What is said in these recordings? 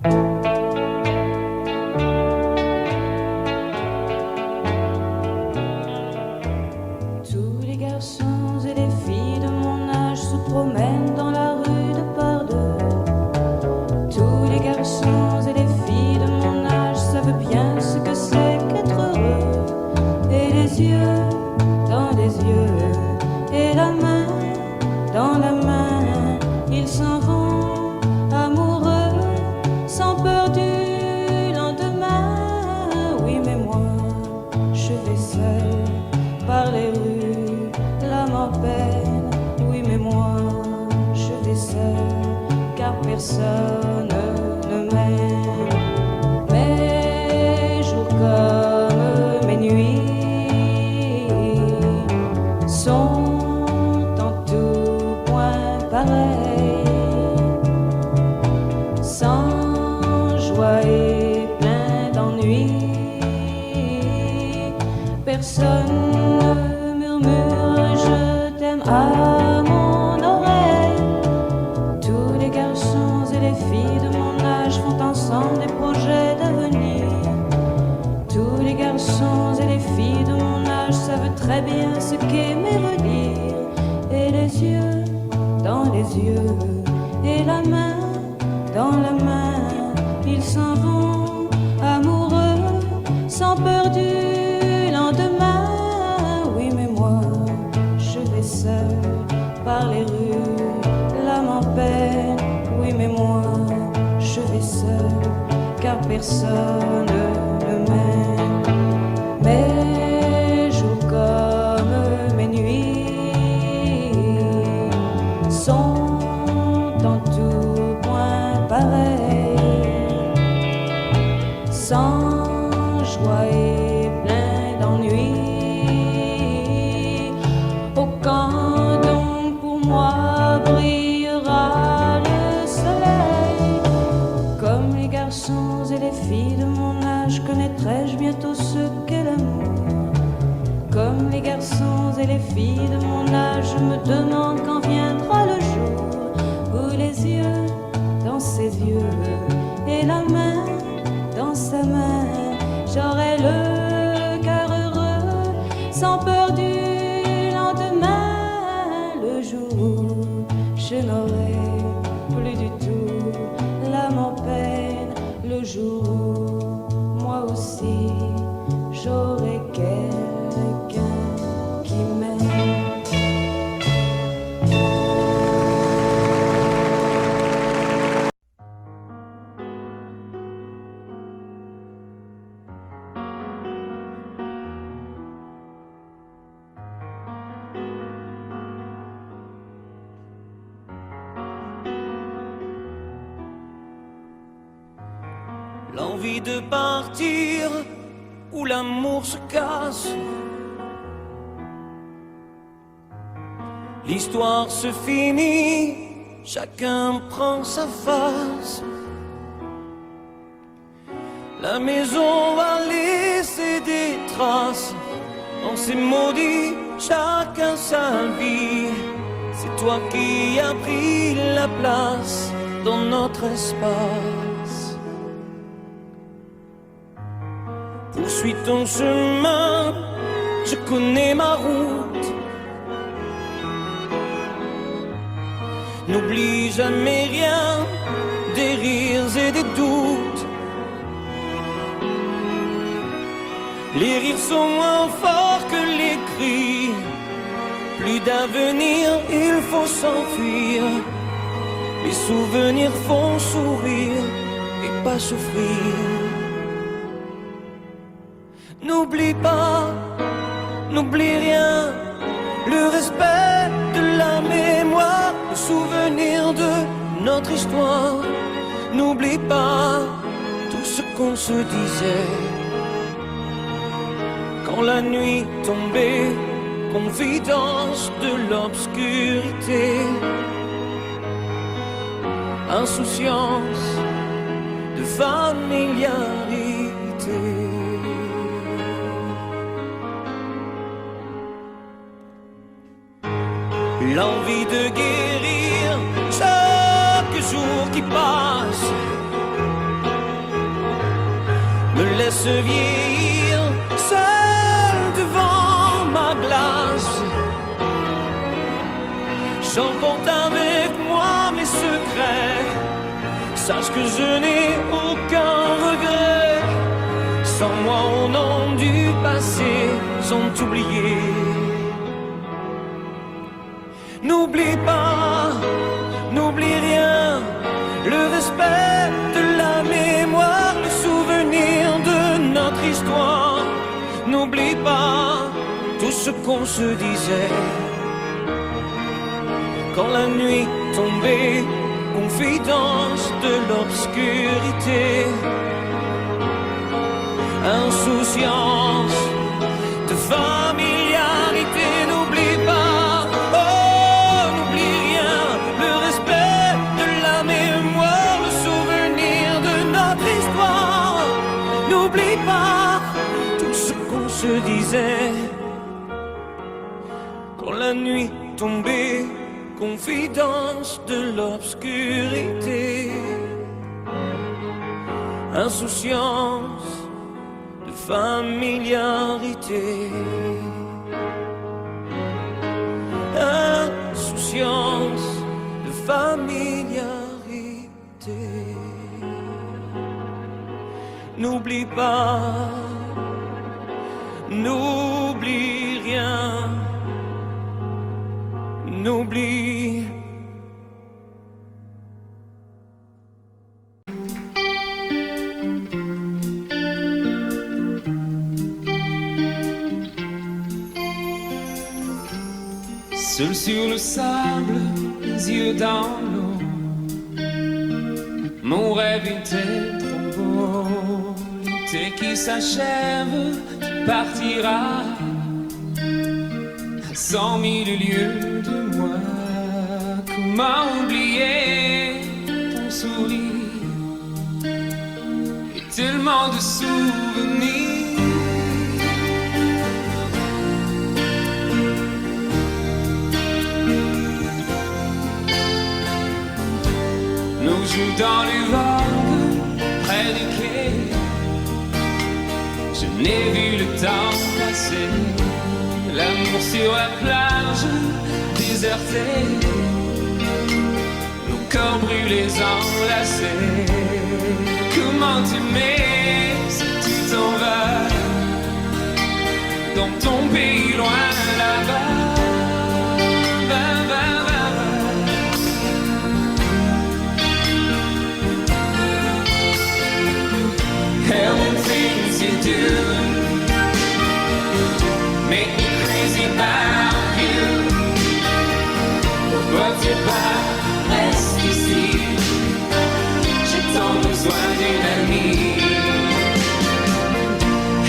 Tous les garçons et les filles de mon âge se promènent dans la rue de par deux. Tous les garçons et les filles de mon âge savent bien ce que c'est qu'être heureux. Et les yeux dans les yeux, et la main dans la main, ils s'en vont amoureux, sans peur du lendemain. Oui, mais moi, je vais seul par les rues, l'âme en peine. Oui, mais moi, je vais seul, car personne ne m'aime. Mes jours comme mes nuits sont en tout point pareils, sans joie et plein d'ennui. Personne ne murmure je t'aime à mon oreille. Tous les garçons et les filles de mon âge font ensemble des projets d'avenir. Tous les garçons et les filles de mon âge savent très bien ce qu'aimer veut dire. Et les yeux dans les yeux, et la main dans la main, ils s'en vont amoureux, sans peur du lendemain. Oui, mais moi, je vais seul par les rues, l'âme en peine. Oui, mais moi, je vais seul, car personne ne m'aime. Mes jours comme mes nuits sont en tout point pareils, sans joie et plein d'ennui. Oh, quand donc pour moi brillera le soleil? Comme les garçons et les filles de mon âge, connaîtrai-je bientôt ce qu'est l'amour. Comme les garçons et les filles de mon âge, je me demande quand viendra le jour où les yeux dans ses yeux, et la main dans sa main, j'aurai le cœur heureux, sans peur du lendemain. Le jour où je n'aurai plus du tout l'âme en peine, le jour où moi aussi j'aurai quelqu'un qui m'aime. L'envie de partir où l'amour se casse. L'histoire se finit, chacun prend sa face. La maison va laisser des traces. On s'est maudit, chacun sa vie. C'est toi qui as pris la place dans notre espace. Poursuis ton chemin, je connais ma route. N'oublie jamais rien, des rires et des doutes. Les rires sont moins forts que les cris. Plus d'avenir, il faut s'enfuir. Les souvenirs font sourire et pas souffrir. N'oublie pas, n'oublie rien, le respect de la mémoire, le souvenir de notre histoire. N'oublie pas tout ce qu'on se disait quand la nuit tombait, confidence de l'obscurité, insouciance de familiarité. L'envie de guérir chaque jour qui passe, me laisse vieillir seul devant ma glace. J'emporte avec moi mes secrets, sache que je n'ai aucun regret. Sans moi au nom du passé sont oubliés. N'oublie pas, n'oublie rien, le respect de la mémoire, le souvenir de notre histoire. N'oublie pas tout ce qu'on se disait quand la nuit tombait, confidence de l'obscurité. Insouciance de familiarité, n'oublie pas, oh, n'oublie rien, le respect de la mémoire, le souvenir de notre histoire. N'oublie pas tout ce qu'on se disait quand la nuit tombait, confidence de l'obscurité. Insouciance de familiarité. Insouciance de familiarité. N'oublie pas, n'oublie rien, n'oublie. Seul sur le sable, les yeux dans l'eau, mon rêve était trop beau. L'été qui s'achève, tu partiras à 100 000 lieues de moi. Comment oublier ton sourire et tellement de souvenirs. Nous jouons dans les vagues, près du quai. Je n'ai vu le temps passer. L'amour sur la plage, déserté. Nos corps brûlés, enlacés. Comment t'aimer si tu t'en vas dans ton pays loin là-bas. Hell and things you do make me crazy about you. Pourquoi tu pars, reste ici. J'ai tant besoin d'une amie.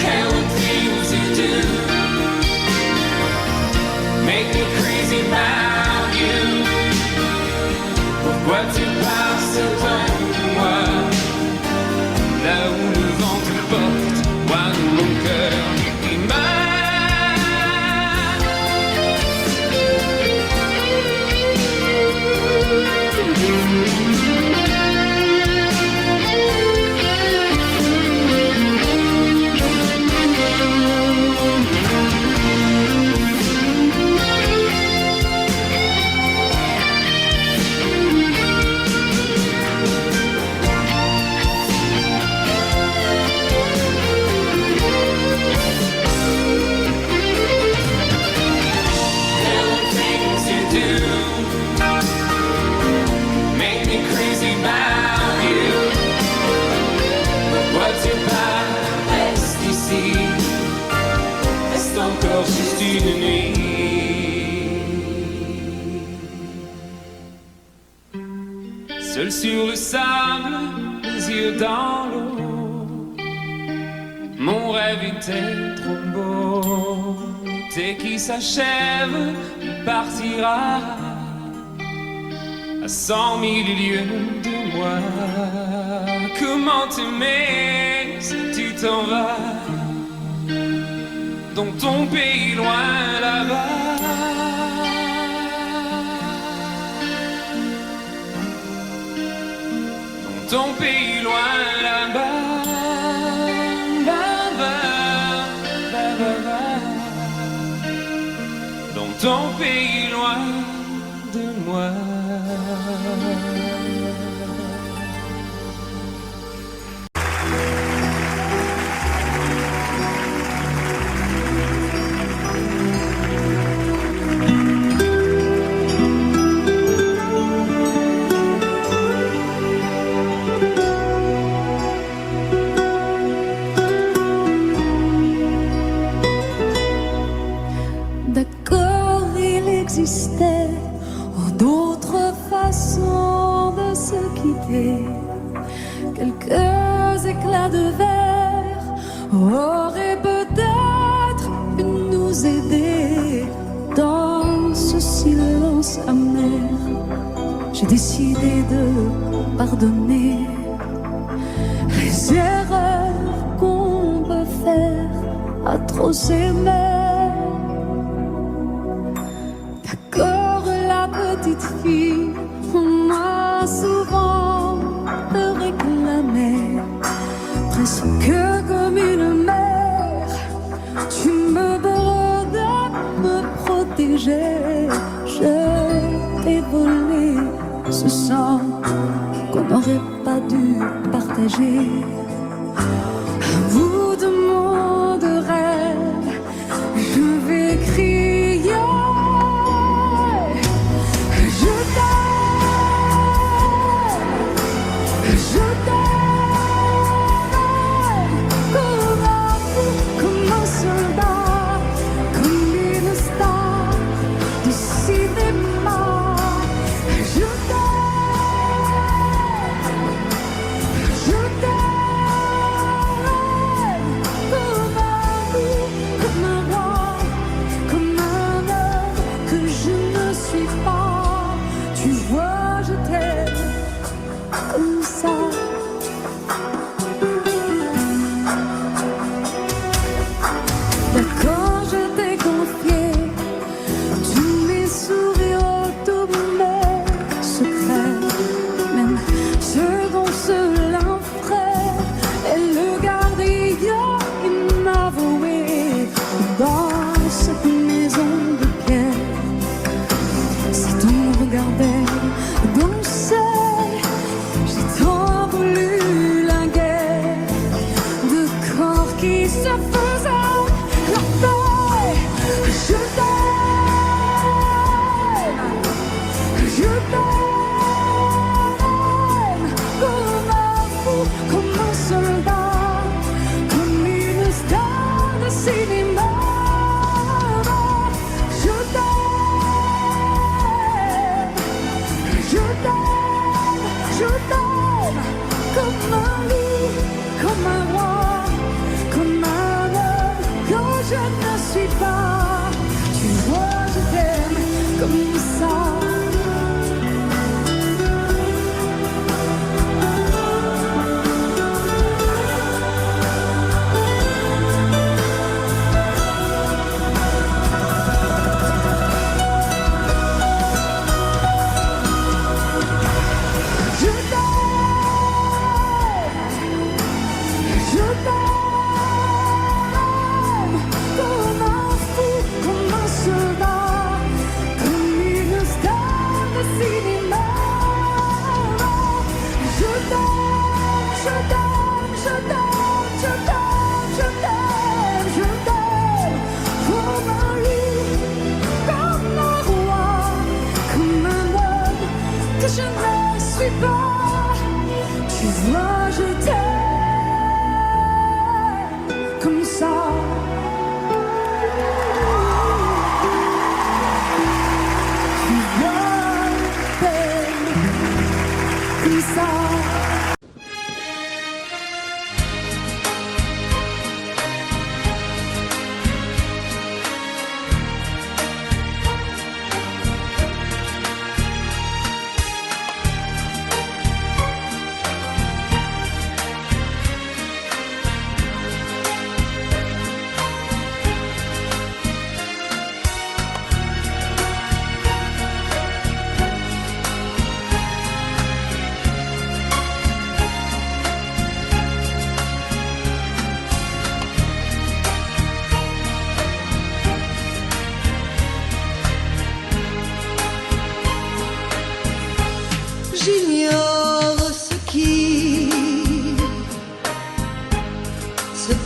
Hell and things you do make me crazy about you. Pourquoi tu pars, c'est toi ou moi. Là où le vent te porte, loin de mon cœur qui juste une nuit. Seul sur le sable, les yeux dans l'eau, mon rêve était trop beau. L'été qui s'achève, il partira à 100 000 lieues de moi. Comment t'aimer si tu t'en vas dans ton pays loin là-bas. Dans ton pays loin là-bas. ton pays loin de moi. D'autres façons de se quitter, quelques éclats de verre auraient peut-être pu nous aider. Dans ce silence amer, j'ai décidé de pardonner les erreurs qu'on peut faire à trop s'aimer. Petite fille, on m'a souvent réclamé, presque comme une mère. Tu me demandes de me protéger. Je t'ai volé ce sang qu'on n'aurait pas dû partager. À bout de mots de rêve, je vais crier.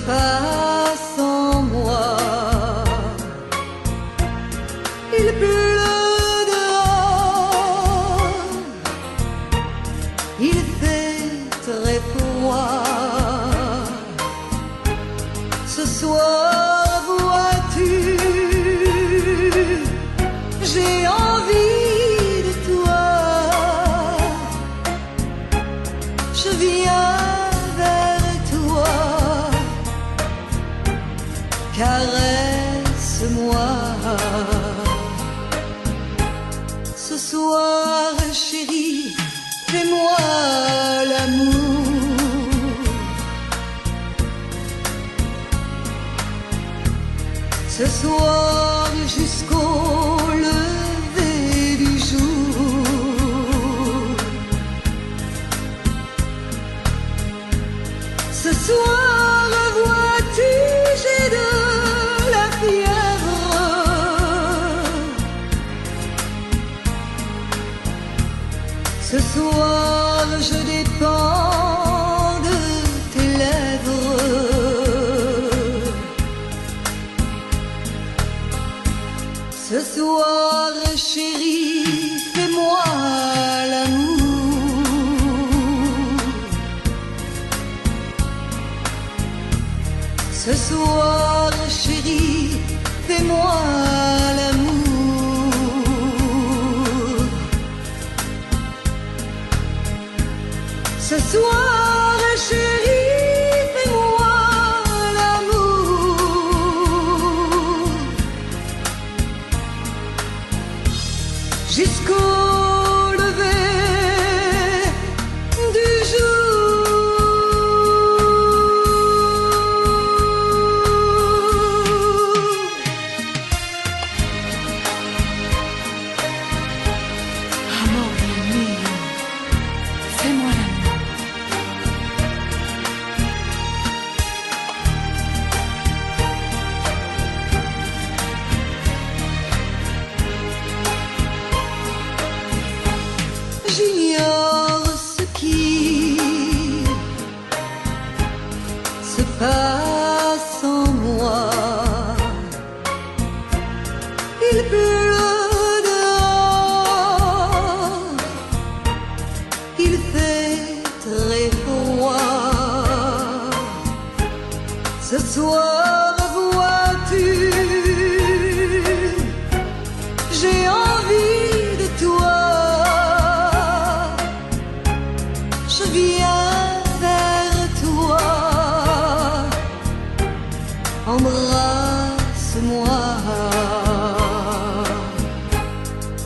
pas sans moi. Il pleut dehors, il fait très froid. Ce soir, vois-tu, j'ai envie de toi. Je viens vers toi, caresse-moi. Ce soir, chérie, fais-moi l'amour. Ce soir jusqu'au lever du jour. Ce soir, vois-tu, j'ai de la fièvre. Ce soir, je dépends de tes lèvres. Ce soir, chérie, fais-moi l'amour. Ce soir, chérie, fais-moi l'amour. Ce soir, chérie, fais-moi l'amour. Jusqu'au lever du Amore mio, fais-moi l'amour. J'ignore ce qui se passe en moi. Il pleut dehors, il fait très froid. Ce soir, vois-tu, j'ai envie de toi. Je viens vers toi, embrasse-moi.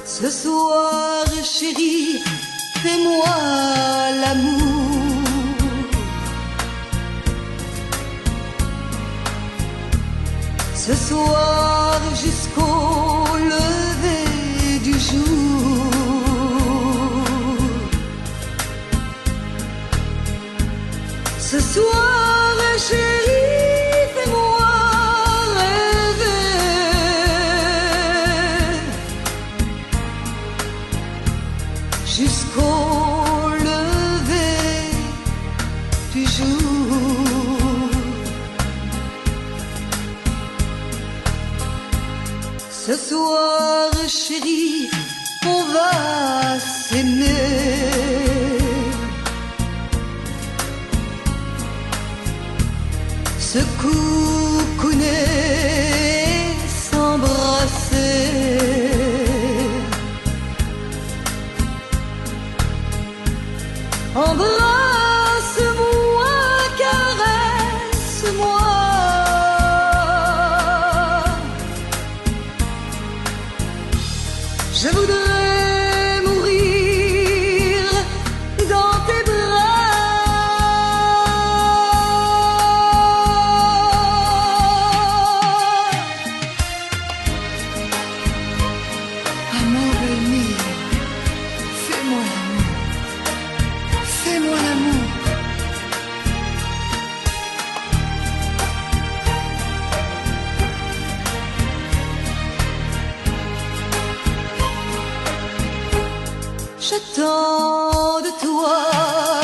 Ce soir, chérie, fais-moi l'amour. Ce soir, jusqu'au lever du jour. Ce soir, chérie, fais-moi rêver. Jusqu'au lever du jour. Ce soir, chérie, on va s'aimer. Se coucouner, s'embrasser. Embrasse-moi, caresse-moi. Je voudrais mourir dans tes bras. Amore mio, fais-moi l'amour. Fais-moi l'amour. J'attends de toi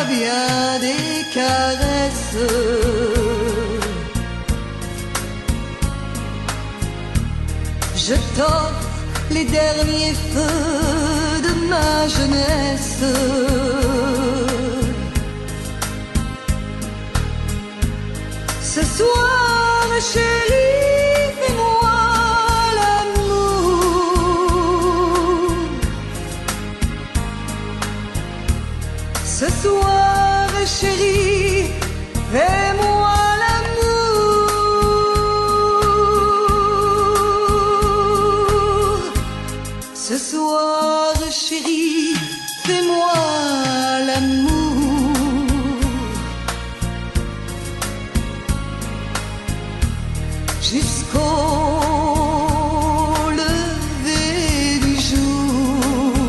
bien des caresses. Je t'offre les derniers feux de ma jeunesse. Ce soir, chérie, fais-moi l'amour. Ce soir, chérie, fais-moi l'amour. Ce soir, chérie, fais-moi l'amour. Jusqu'au lever du jour.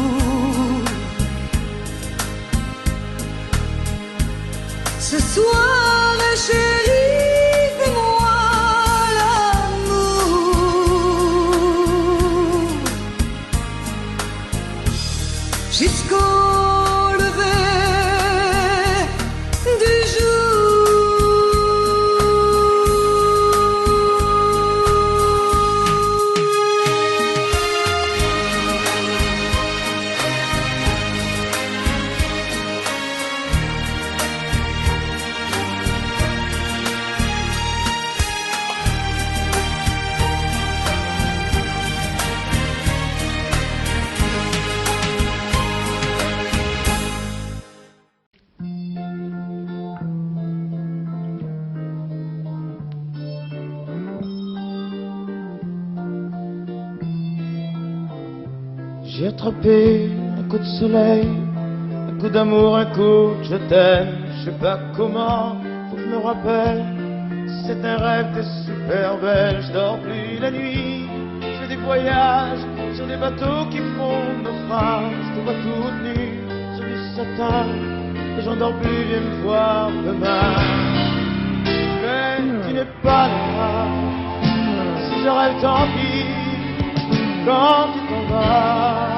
Ce soir, chérie, fais-moi l'amour. Jusqu'au lever du J'ai attrapé un coup de soleil, un coup d'amour, un coup de je t'aime. Je sais pas comment, faut que je me rappelle. C'est un rêve, t'es super belle. Je dors plus la nuit, je fais des voyages sur des bateaux qui font naufrage. Je te vois toute nue sur du satin et j'en dors plus, viens me voir demain. Mais tu n'es pas là, si je rêve tant pis. Quand tu t'en vas,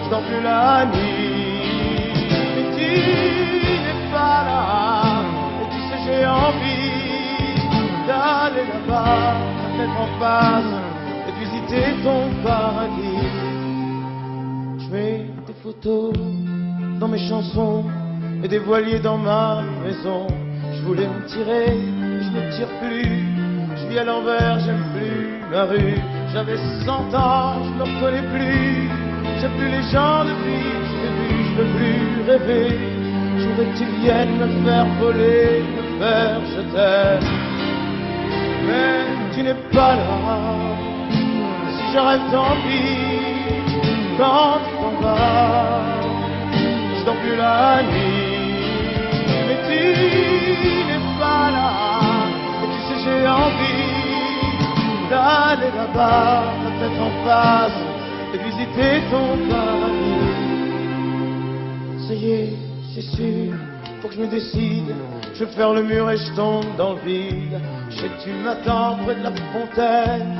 je dors plus la nuit. Mais tu n'es pas là, et tu sais j'ai envie d'aller là-bas, la tête en face, et de visiter ton paradis. Je mets des photos dans mes chansons et des voiliers dans ma maison. Je voulais me tirer, mais je ne tire plus. Je vis à l'envers, j'aime plus ma rue. J'avais 100 ans, je me reconnais plus. J'aime plus les gens depuis que je t'ai vu, je veux plus rêver. Je voudrais que tu viennes me faire voler, me faire je t'aime. Mais tu n'es pas là, si je rêve tant pis. Quand tu t'en vas, je dors plus la nuit. Mais tu n'es pas là, et tu sais j'ai envie d'aller là-bas, la tête en face, et visiter ton paradis. Ça y est, c'est sûr, faut que je me décide. Je vais faire le mur et je tombe dans le vide. Je sais que tu m'attends près de la fontaine.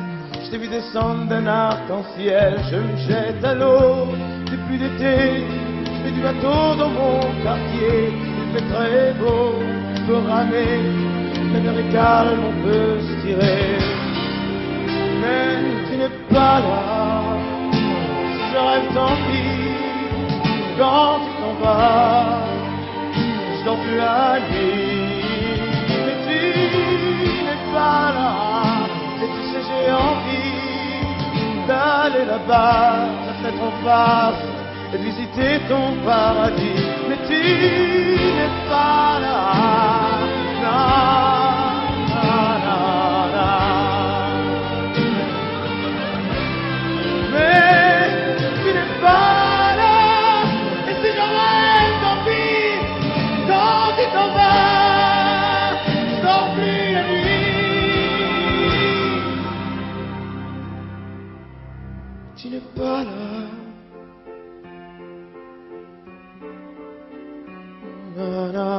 Je t'ai vu descendre d'un arc-en-ciel. Je me jette à l'eau, c'est plus d'été. Je fais du bateau dans mon quartier. Il fait très beau, je peux ramer. La mer est calme, on peut se tirer. Mais tu n'es pas là, si je rêve tant pis. Quand tu t'en vas, je dors plus la nuit. Mais tu n'es pas là, et tu sais j'ai envie d'aller là-bas, la tête en face, et de visiter ton paradis. Mais tu n'es pas là, non. Tu n'es pas là. Na, na.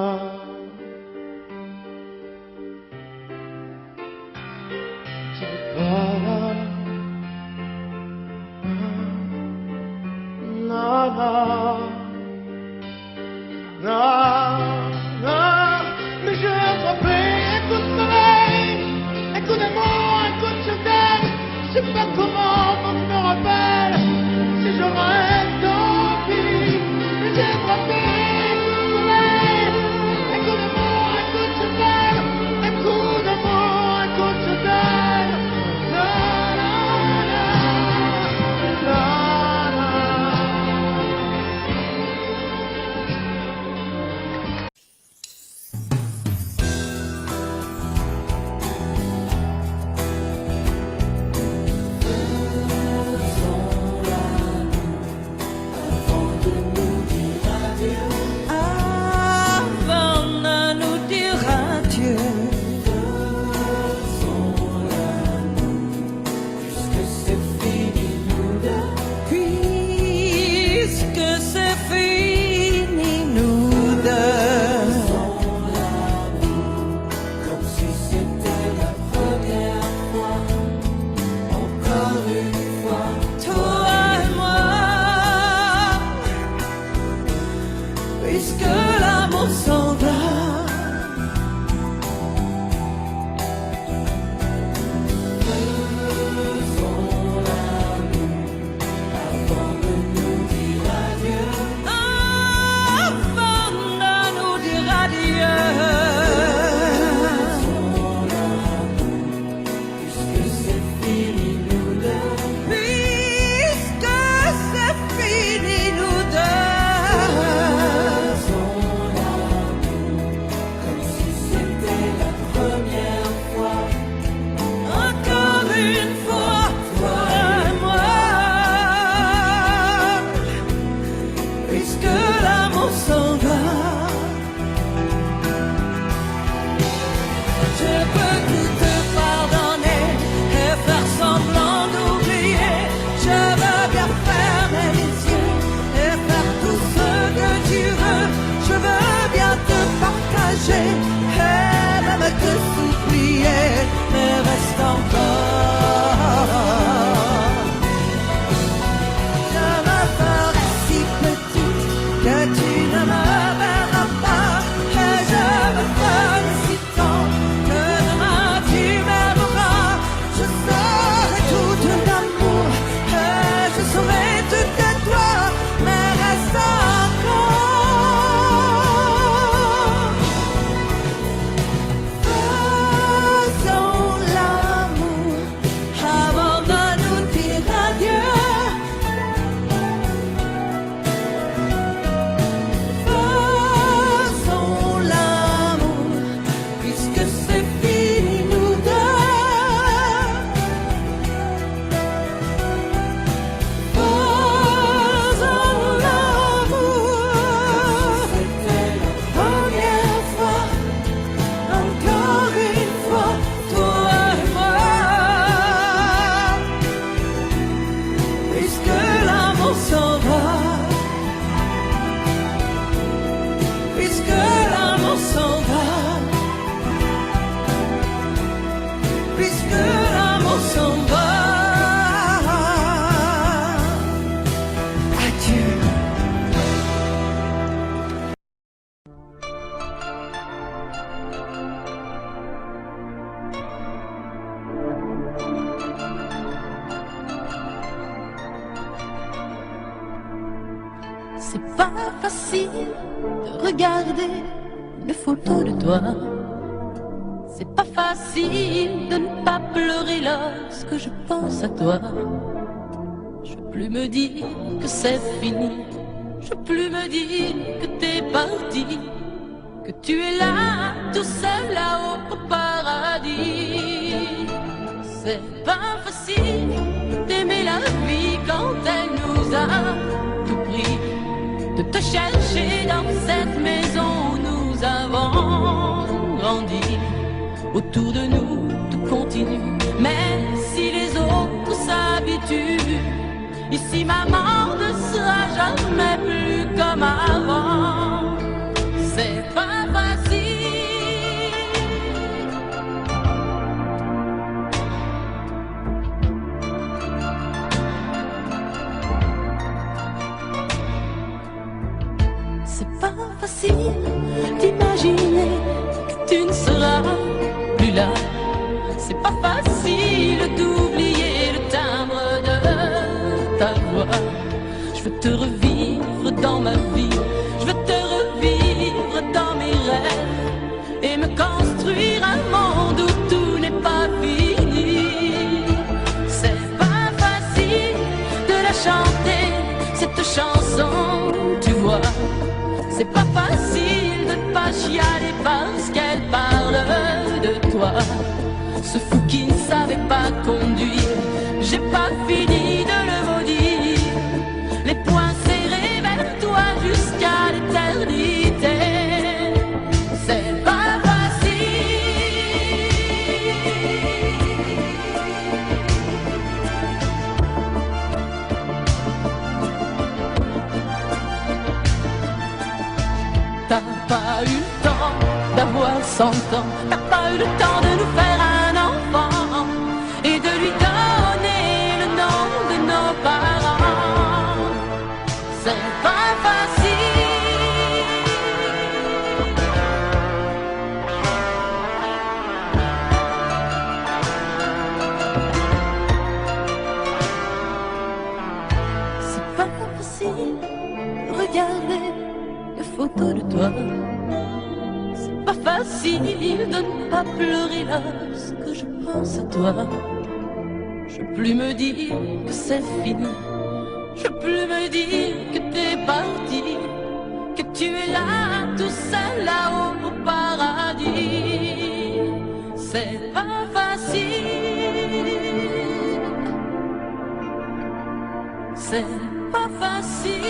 C'est pas facile de regarder une photo de toi. C'est pas facile de ne pas pleurer lorsque je pense à toi. Je peux plus me dire que c'est fini. Je peux plus me dire que t'es parti, que tu es là, tout seul là-haut au paradis. C'est pas facile d'aimer la vie quand elle nous a tout pris, de te chercher dans cette maison où nous avons grandi. Autour de nous, tout continue, mais si les autres s'habituent, ici maman ne sera jamais plus comme avant. C'est pas facile. C'est pas facile d'imaginer que tu ne seras plus là. C'est pas facile d'oublier le timbre de ta voix. Je veux te revivre dans ma vie, je veux te revivre dans mes rêves et me construire un monde où tout n'est pas fini. C'est pas facile de la chanter, cette chanson, tu vois. C'est pas facile de ne pas chialer parce qu'elle parle de toi. Ce fou qui ne savait pas conduire, j'ai pas fini de le maudire. Les poings serrés vers toi jusqu'à l'éternité. C'est pas T'as pas eu le temps d'avoir 100 ans, t'as pas eu le temps de nous faire un enfant et de lui donner le nom de nos parents. C'est pas facile. C'est pas facile de regarder les photos de toi. C'est pas facile de ne pas pleurer lorsque je pense à toi. Je peux plus me dire que c'est fini. Je peux plus me dire que t'es parti, que tu es là, tout seul là-haut au paradis. C'est pas facile. C'est pas facile.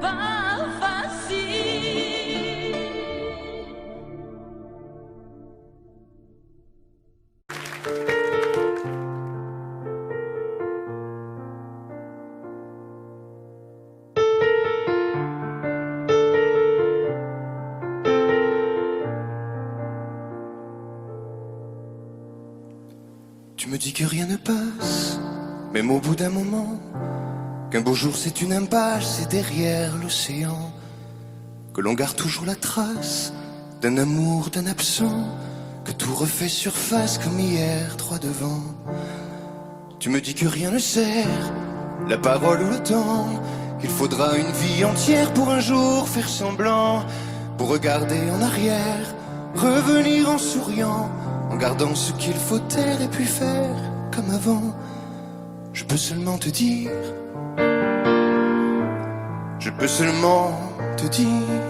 Pas facile. Tu me dis que rien ne passe, même au bout d'un moment, qu'un beau jour c'est une impasse et derrière l'océan, que l'on garde toujours la trace d'un amour, d'un absent, que tout refait surface comme hier, droit devant. Tu me dis que rien ne sert, la parole ou le temps, qu'il faudra une vie entière pour un jour faire semblant, pour regarder en arrière, revenir en souriant, en gardant ce qu'il faut taire et puis faire comme avant. Je peux seulement te dire, je peux seulement te dire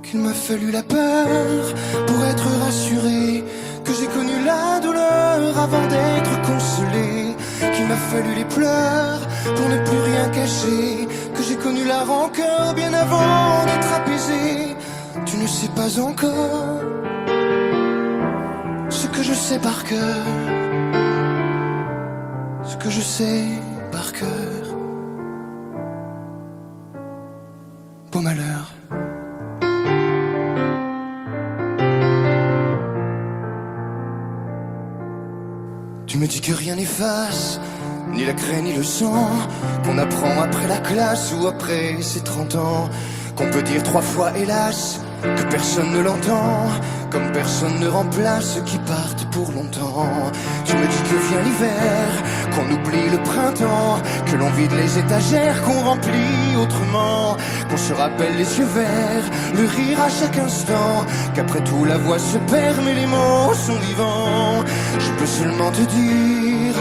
qu'il m'a fallu la peur pour être rassuré, que j'ai connu la douleur avant d'être consolé, qu'il m'a fallu les pleurs pour ne plus rien cacher, que j'ai connu la rancœur bien avant d'être apaisé. Tu ne sais pas encore ce que je sais par cœur, ce que je sais par cœur. Beau malheur. Tu me dis que rien n'efface, ni la craie ni le sang, qu'on apprend après la classe ou après ses 30 ans, qu'on peut dire 3 fois hélas, que personne ne l'entend, Comme personne ne remplace ceux qui partent pour longtemps. Tu me dis que vient l'hiver, qu'on oublie le printemps, que l'on vide les étagères, qu'on remplit autrement, qu'on se rappelle les yeux verts, le rire à chaque instant, qu'après tout la voix se perd mais les mots sont vivants. Je peux seulement te dire,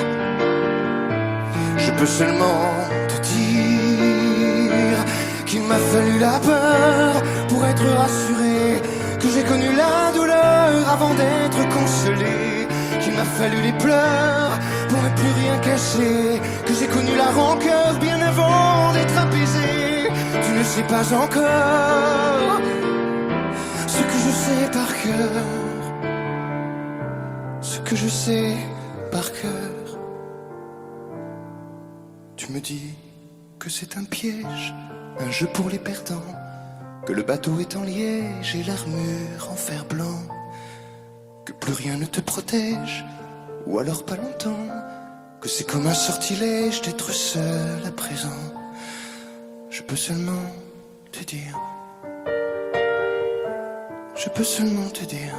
je peux seulement te dire qu'il m'a fallu la peur pour être rassuré, que j'ai connu la douleur avant d'être consolé, qu'il m'a fallu les pleurs pour ne plus rien cacher, que j'ai connu la rancœur bien avant d'être apaisé. Tu ne sais pas encore ce que je sais par cœur, ce que je sais par cœur. Tu me dis que c'est un piège, un jeu pour les perdants, que le bateau est en liège et l'armure en fer blanc, que plus rien ne te protège, ou alors pas longtemps, que c'est comme un sortilège d'être seul à présent. Je peux seulement te dire, je peux seulement te dire,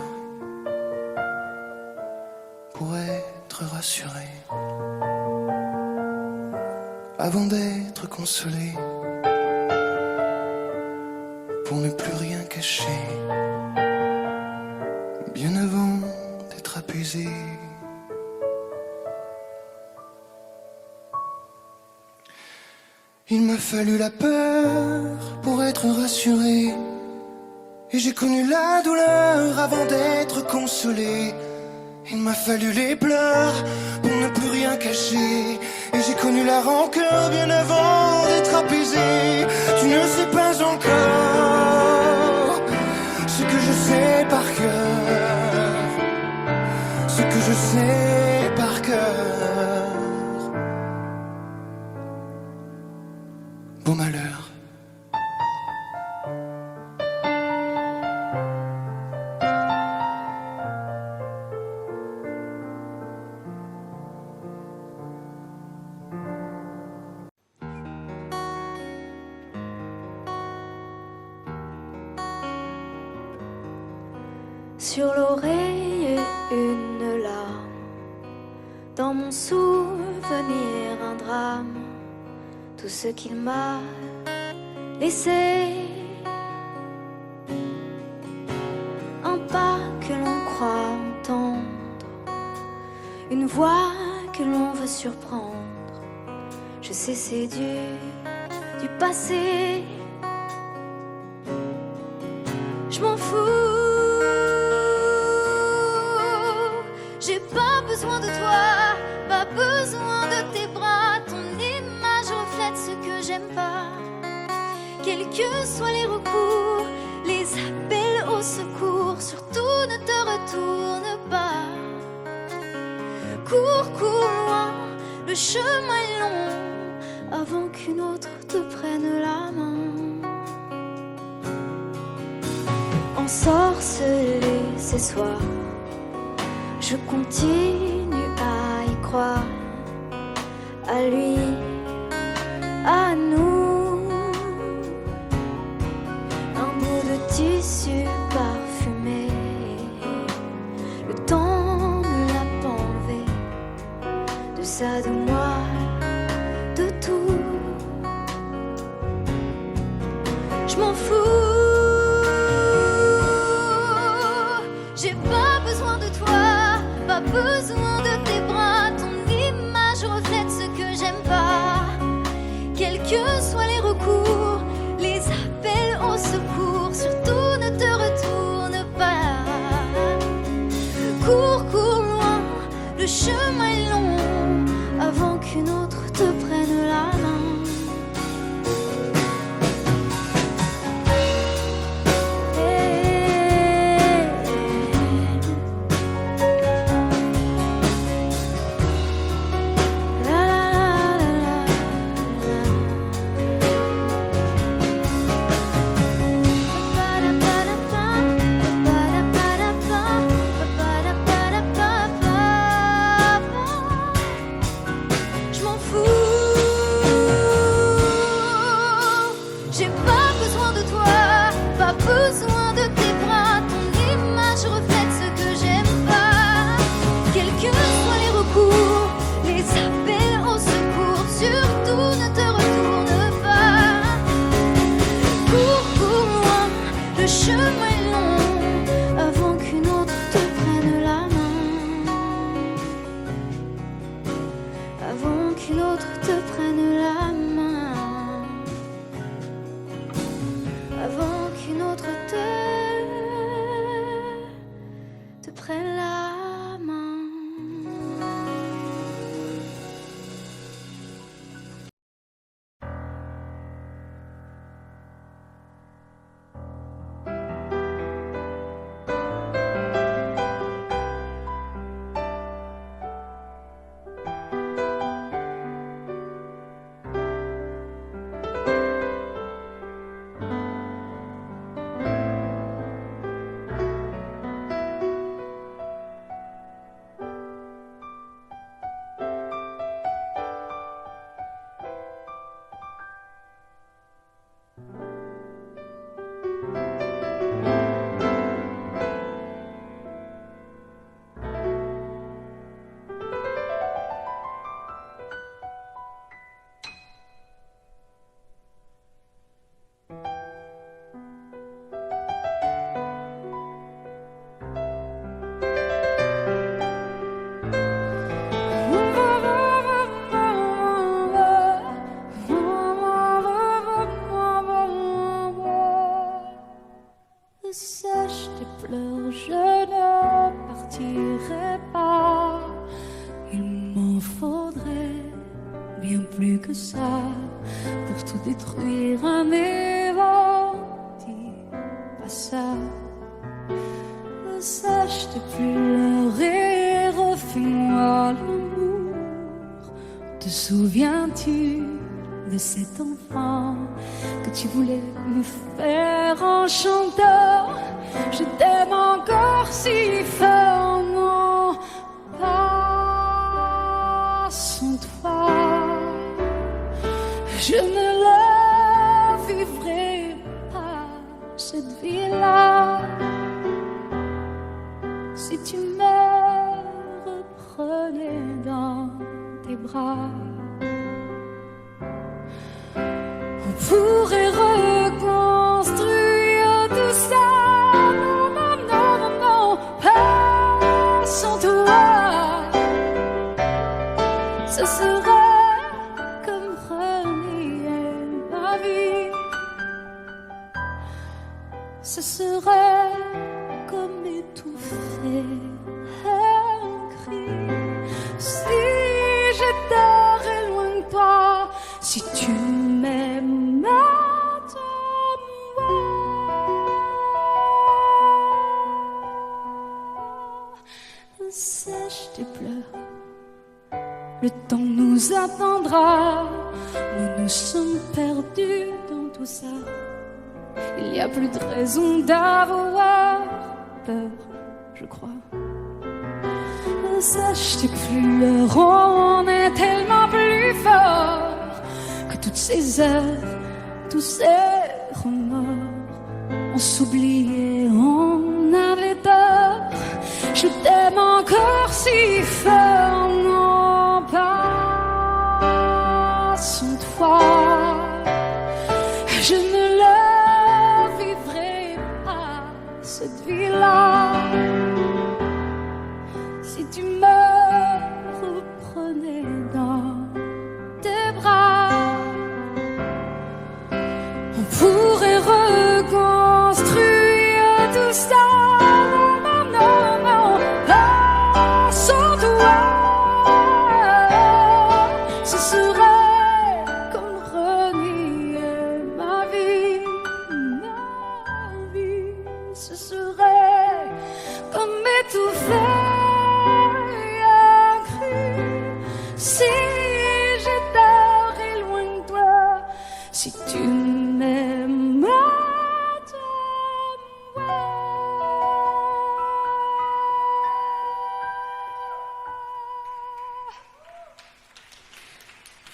pour être rassuré, avant d'être consolé, pour ne plus rien cacher, bien avant d'être apaisé. Il m'a fallu la peur pour être rassuré, et j'ai connu la douleur avant d'être consolé. Il m'a fallu les pleurs pour ne plus rien cacher, et j'ai connu la rancœur bien avant d'être apaisé. Tu ne sais pas encore ce que je sais par cœur, ce que je sais par cœur. Beau malheur. Sur l'oreille une larme, dans mon souvenir un drame, tout ce qu'il m'a laissé, un pas que l'on croit entendre, une voix que l'on veut surprendre. Je sais c'est du passé, je m'en fous. J'ai pas besoin de toi, pas besoin de tes bras. Ton image reflète ce que j'aime pas. Quels que soient les recours, les appels au secours, surtout ne te retourne pas. Cours, cours loin, le chemin est long, avant qu'une autre te prenne la main. Ensorcelé ces soirs, je continue à y croire, à lui, à nous. Un bout de tissu parfumé, le temps ne l'a pas enlevé, de ça, de moi, de tout. Je m'en fous. J'ai pas besoin de toi, pas besoin de tes bras. Ton image reflète ce que j'aime pas. Quels que soient les recours, les appels au secours, surtout ne te retourne pas. Cours, cours loin, le chemin est long, avant qu'une autre te prenne la main. J'ai pas besoin de toi, pas besoin de tes bras. Ton image reflète le chemin est long avant qu'une autre te prenne la main. Avant qu'une autre te prenne la main. Avant qu'une autre te prenne la main. Sèche tes pleurs, je ne partirai pas. Il m'en faudrait bien plus que ça pour tout détruire, un évent. Dis pas ça. Sèche tes pleurs et refais-moi l'amour. Te souviens-tu de cet enfant que tu voulais me faire en chantant? Je t'aime encore si fort, non, pas sans toi. Je ne la vivrai pas, cette vie-là, si tu me reprenais dans tes bras. On pourrait reconstruire tout ça. Non, non, non, non, non, pas sans toi. Ce serait comme renier ma vie. Ce serait comme étouffer un cri. Si j'étais loin de toi, si tu m'aimes, sèche tes pleurs. Le temps nous attendra. Nous nous sommes perdus dans tout ça. Il n'y a plus de raison d'avoir peur, je crois. Sèche tes pleurs, on est tellement plus fort que toutes ces heures, tous ces remords. On s'oubliait, on avait tort. Je t'aime encore si fort, non, pas sans toi. Je ne la vivrai pas, cette vie-là, si tu me reprenais dans tes bras. On pourrait reconstruire tout ça. Ce serait comme renier ma vie, ce serait comme étouffer un cri. Si j'étais loin de toi, si tu m'aimes,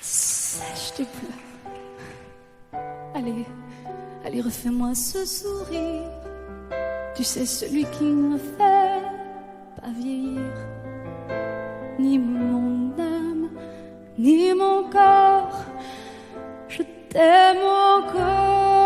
sèche tes pleurs. Allez, allez, refais-moi ce sourire. Tu sais, celui qui ne fait pas vieillir. Ni mon âme, ni mon corps. Je t'aime encore.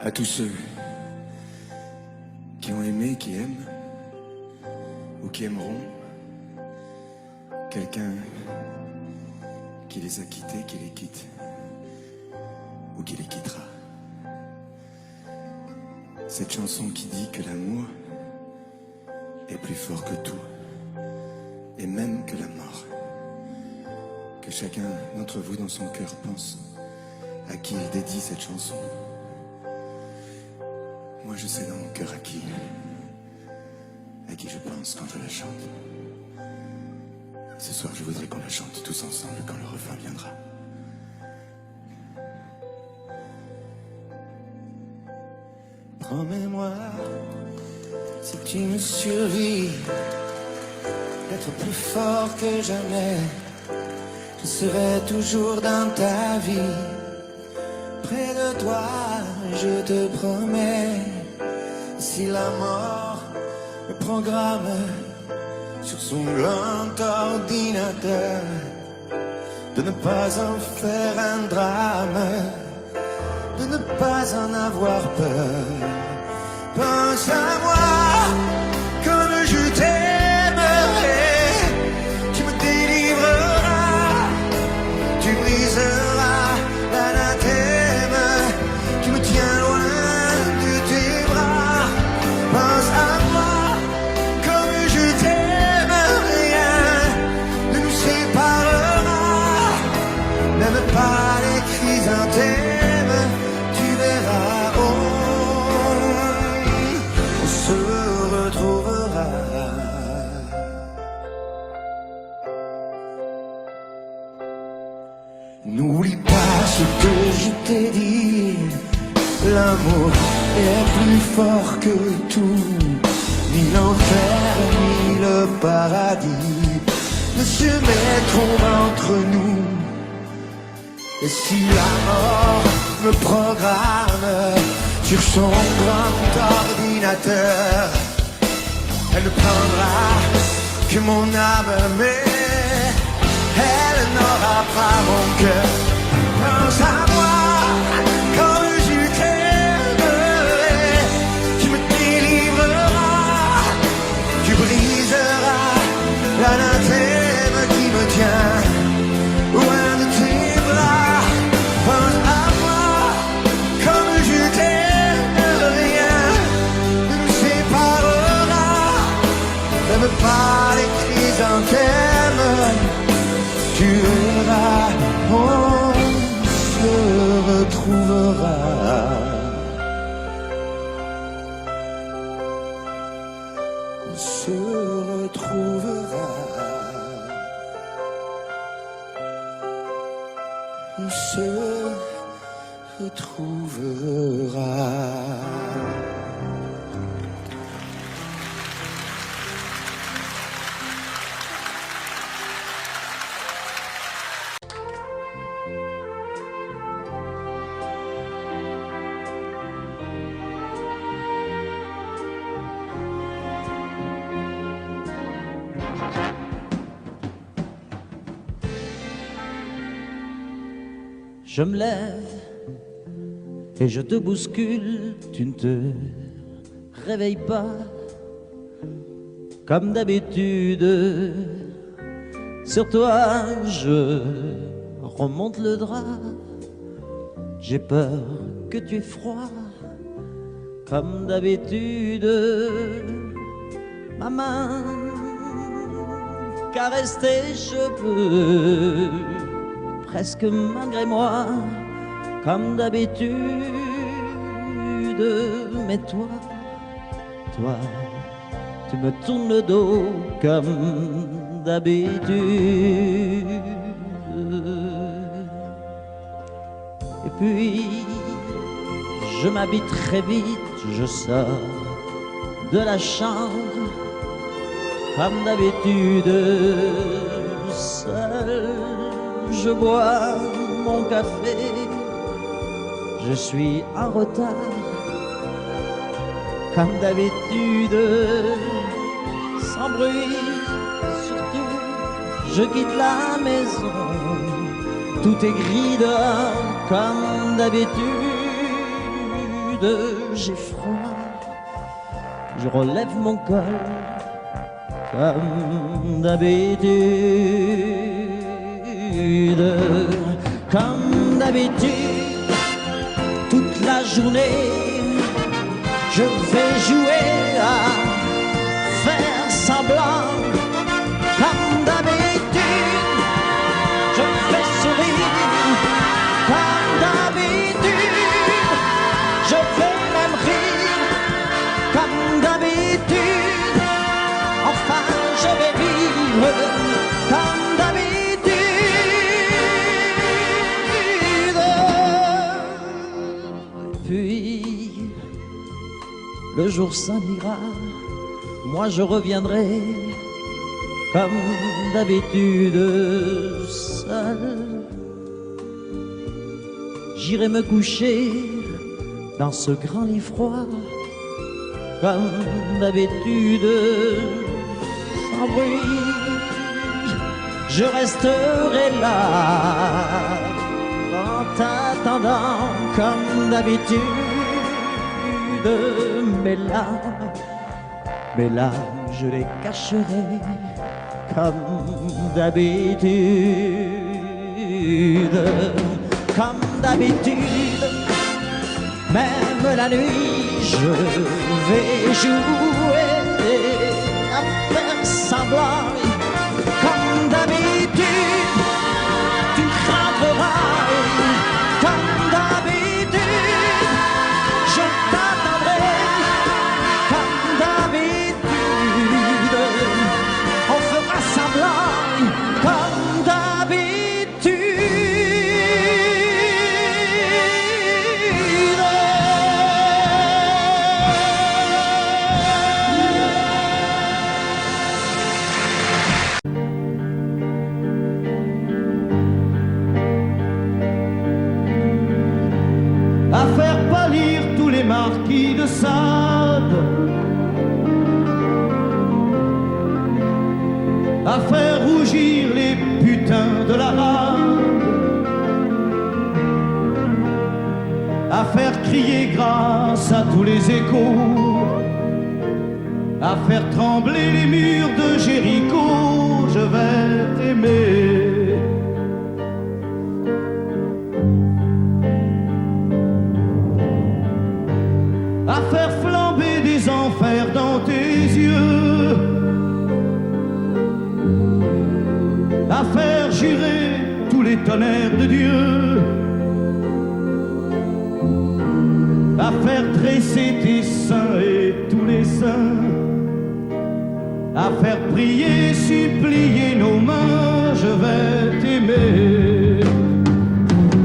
À tous ceux qui ont aimé, qui aiment, ou qui aimeront quelqu'un qui les a quittés, qui les quitte, ou qui les quittera. Cette chanson qui dit que l'amour est plus fort que tout, et même que la mort. Que chacun d'entre vous dans son cœur pense à qui il dédie cette chanson. Moi je sais dans mon cœur à qui je pense quand je la chante. Ce soir je voudrais qu'on la chante tous ensemble quand le refrain viendra. Promets-moi, si tu me survis, d'être plus fort que jamais. Je serai toujours dans ta vie, près de toi, je te promets. Si la mort me programme sur son grand ordinateur, de ne pas en faire un drame, de ne pas en avoir peur. Pense à moi comme je t'aimerai, tu me délivreras, tu briseras l'anathème qui me tient loin de tes bras. Pense à moi comme je t'aime, rien ne nous séparera, même pas les chrysanthèmes, tu verras, on se retrouvera. N'oublie pas ce que je t'ai dit, l'amour est plus fort que tout, ni l'enfer ni le paradis ne se mettront entre nous. Et si la mort me programme sur son grand ordinateur, elle ne prendra que mon âme, mais elle n'aura pas mon cœur. Pense à moi quand je t'aimerai, tu me délivreras, tu briseras l'anathème qui me tient loin de tes bras. Pense à moi comme je t'aime, rien ne nous séparera, même pas les chrysanthèmes, tu verras, on se retrouvera. On se retrouvera. On se retrouvera. Je me lève et je te bouscule, tu ne te réveilles pas comme d'habitude. Sur toi je remonte le drap, j'ai peur que tu aies froid comme d'habitude. Ma main caresse tes cheveux, presque malgré moi, comme d'habitude. Mais toi, tu me tournes le dos comme d'habitude. Et puis, je m'habille très vite, je sors de la chambre, comme d'habitude, seul. Je bois mon café, je suis en retard, comme d'habitude, sans bruit, surtout, je quitte la maison, tout est gris dehors, comme d'habitude. j'ai froid. Je relève mon col comme d'habitude. Comme d'habitude, toute la journée, je vais jouer à faire semblant. Comme d'habitude, je fais sourire. Comme d'habitude, je vais même rire. Comme d'habitude, enfin je vais vivre. Comme d'habitude. Puis le jour s'en ira, moi je reviendrai comme d'habitude seul. J'irai me coucher dans ce grand lit froid, comme d'habitude, sans bruit. Je resterai là, en t'attendant, comme d'habitude. Mes larmes, je les cacherai, comme d'habitude. Comme d'habitude, même la nuit, je vais jouer à faire semblant. Comme d'habitude, tu rentreras. Comme d'habitude, je t'attendrai. Comme d'habitude, on fera semblant. Comme d'habitude. À faire pâlir tous les marquis de Sade, à faire rougir les putains de la rade, à faire crier grâce à tous les échos, à faire trembler les murs de Jéricho. Je vais t'aimer. À faire flamber des enfers dans tes yeux, à faire jurer tous les tonnerres de Dieu, à faire dresser tes seins et tous les saints, à faire prier, supplier nos mains. Je vais t'aimer.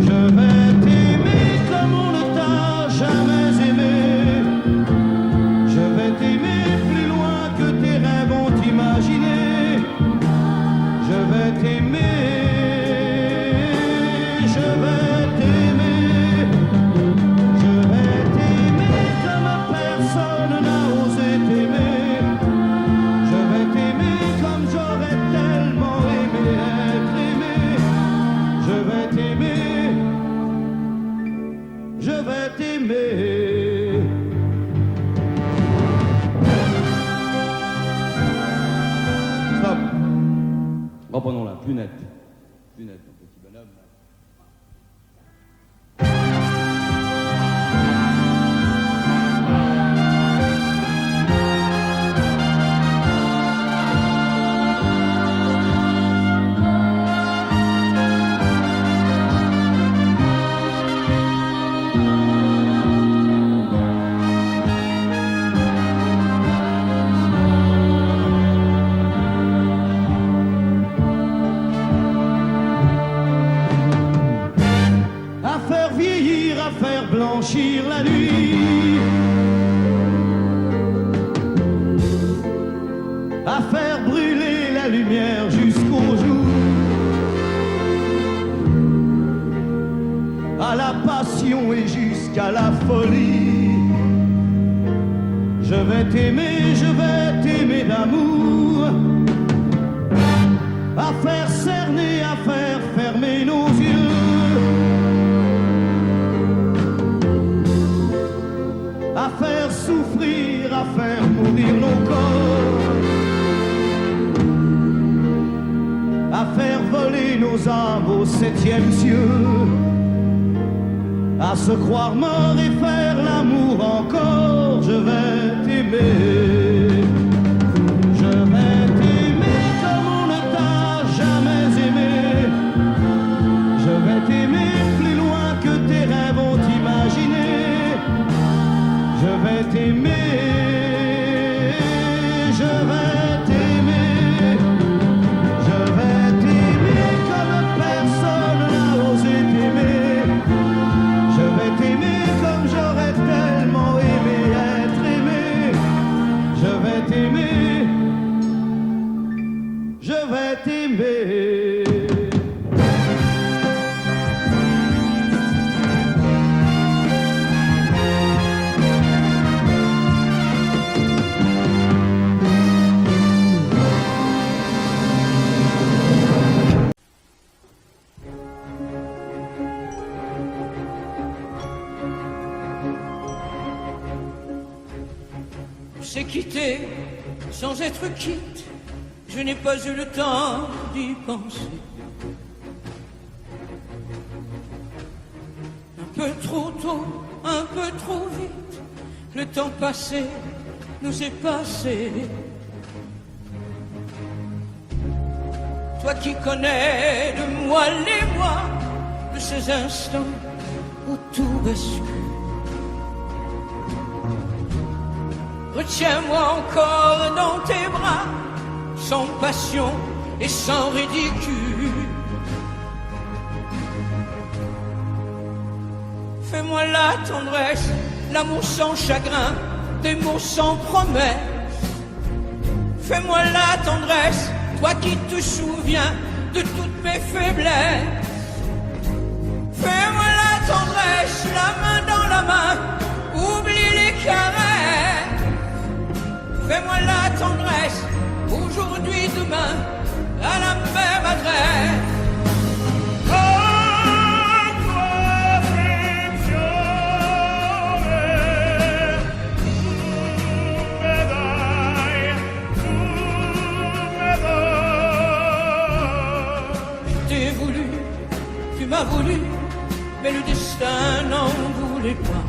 Je vais t'aimer comme on ne t'a jamais aimé. Je vais t'aimer plus loin que tes rêves ont imaginé. Je vais t'aimer, je vais t'aimer. Je vais t'aimer comme personne n'a osé t'aimer. Je vais t'aimer comme j'aurais tellement aimé être aimé. Je vais t'aimer, je vais t'aimer. Stop. Reprenons là, plus net. Plus net, mon petit bonhomme. À faire vieillir, à faire blanchir la nuit, à faire brûler la lumière jusqu'au jour, à la passion et jusqu'à la folie. Je vais t'aimer d'amour, à faire cerner, à faire fermer nos yeux, nos âmes au 7e cieux, à se croire mort et faire l'amour encore. Je vais t'aimer, je vais t'aimer comme on ne t'a jamais aimé. Je vais t'aimer plus loin que tes rêves ont imaginé. Je vais t'aimer, je vais t'aimer, je vais t'aimer comme personne n'a osé t'aimer. Je vais t'aimer comme j'aurais tellement aimé être aimé. Je vais t'aimer, je vais t'aimer. C'est quitté sans être quitte, je n'ai pas eu le temps d'y penser. Un peu trop tôt, un peu trop vite, le temps passé nous est passé. Toi qui connais de moi les mois, de ces instants où tout bascule. Retiens-moi encore dans tes bras, sans passion et sans ridicule. Fais-moi la tendresse, l'amour sans chagrin, des mots sans promesse. Fais-moi la tendresse, toi qui te souviens de toutes mes faiblesses. Fais-moi la tendresse, la main dans la main, oublie les caresses. Fais-moi la tendresse, aujourd'hui, demain, à la même adresse. Je t'ai voulu, tu m'as voulu, mais le destin n'en voulait pas.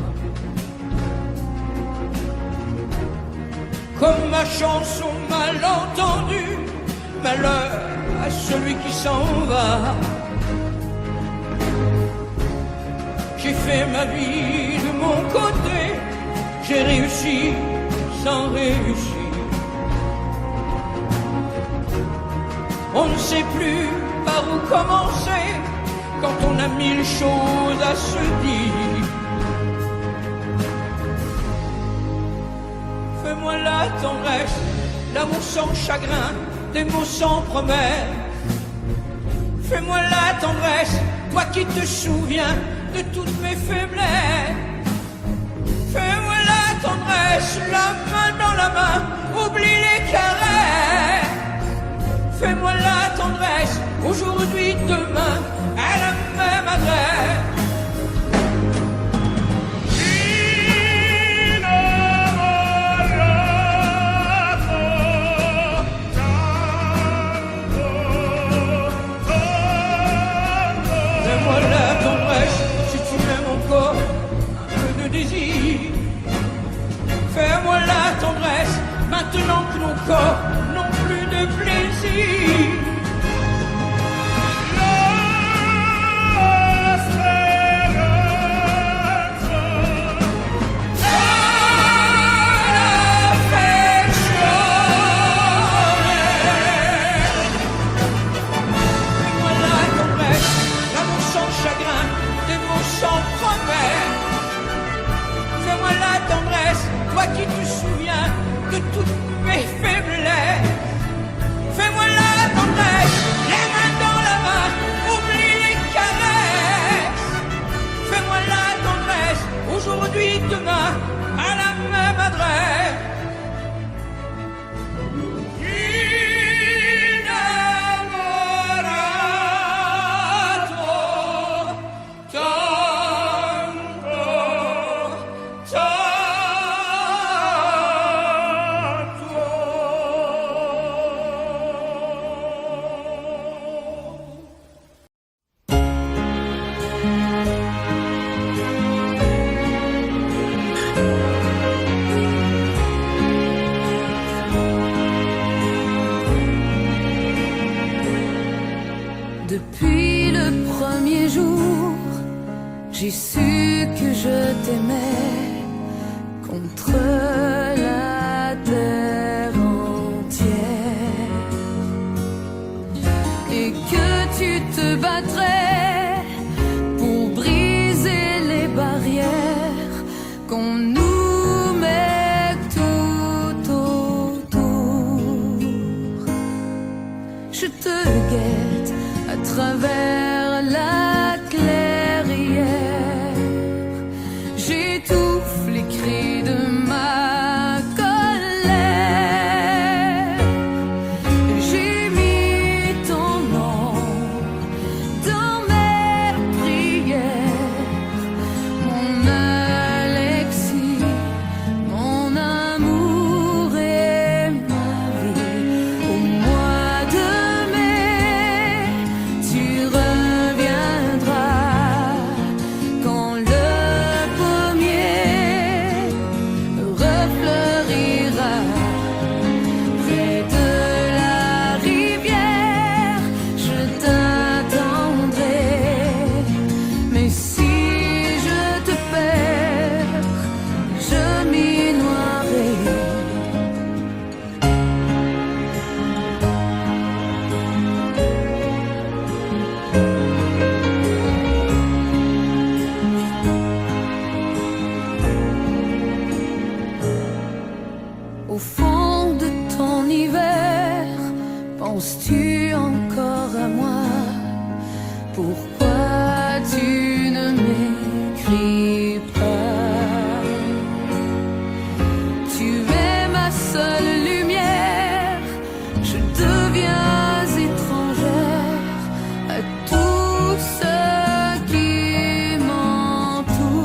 Comme ma chanson mal entendue, malheur à celui qui s'en va. J'ai fait ma vie de mon côté, j'ai réussi sans réussir. On ne sait plus par où commencer quand on a 1000 choses à se dire. Fais-moi la tendresse, l'amour sans chagrin, des mots sans promesse. Fais-moi la tendresse, toi qui te souviens de toutes mes faiblesses. Fais-moi la tendresse, la main dans la main, oublie les caresses. Fais-moi la tendresse, aujourd'hui, demain, à la même adresse. Fais-moi la tendresse, si tu m'aimes encore, un peu de désir. Fais-moi la tendresse, maintenant que nos corps n'ont plus de plaisir. Toi qui te souviens de toutes mes faiblesses. Fais-moi la tendresse, les mains dans la main, oublie les caresses. Fais-moi la tendresse, aujourd'hui, demain, à la même adresse. j'ai su que je t'aimais contre la terre entière et que tu te battrais pour briser les barrières qu'on nous met tout autour. Je te guette à travers la clairière, j'étouffe les cris de ma colère. J'ai mis ton nom dans mes prières, mon Alexis, mon amour et ma vie. Au mois de mai, tu reviendras quand le pommier refleurira près de la rivière. Je t'attendrai, mais si je te perds, je m'y noierai. Au fond de ton hiver, penses-tu encore à moi? Pourquoi tu ne m'écris pas? Tu es ma seule lumière, je deviens étrangère à tout ce qui m'entoure.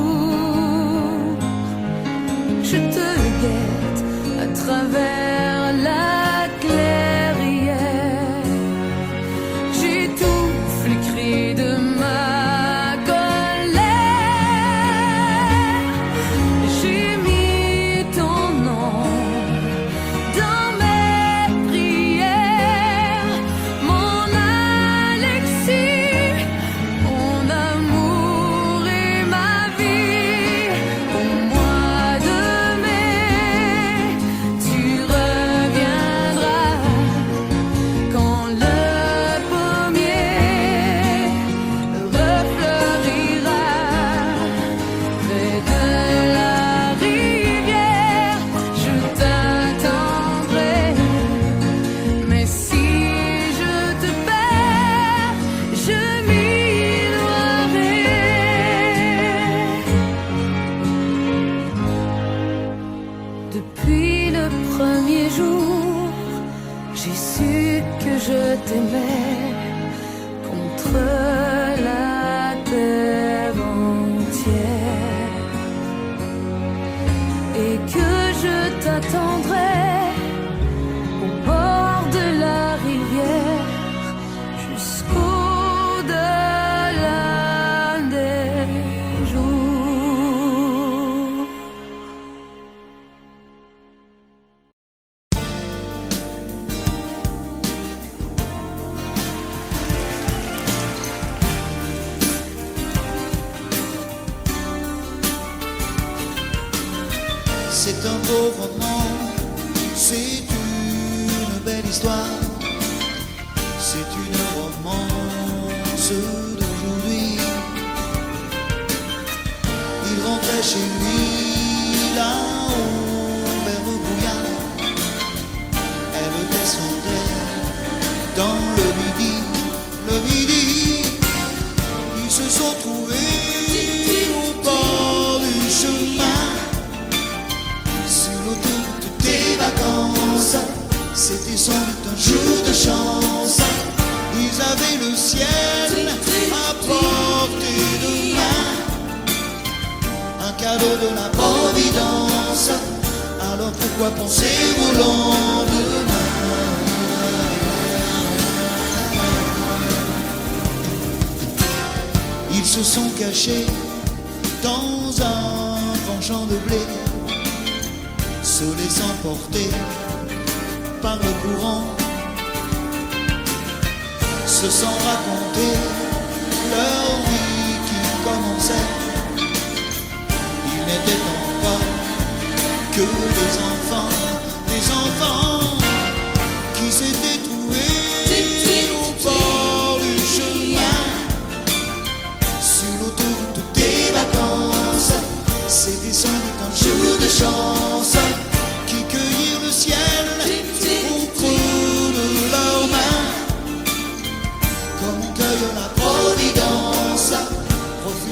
Je te guette à travers la clairière, j'étouffe les cris de ma colère. J'ai mis ton nom dans mes prières, mon Alexis, mon amour et ma vie. Au mois de mai, tu reviendras quand le pommier refleurira près de la rivière. Je t'attendrai, mais si je te perds, je m'y noierai. Depuis le premier jour, j'ai su que je t'aimais contre la terre entière et que je t'attendrai au bord de la rivière jusqu'au-delà des jours. C'est un beau roman, c'est une belle histoire, c'est une romance d'aujourd'hui. Il rentrait chez lui là-haut vers le brouillard, elle descendait dans le midi, ils se sont trouvés au bord du chemin. Sur l'autoroute des vacances, c'était sans doute un jour de chance. Ils avaient le ciel à portée de main, un cadeau de la Providence. Alors pourquoi penser au lendemain? Ils se sont cachés dans un grand champ de blé, se laissant porter par le courant, se sont racontés leur vie qui commençait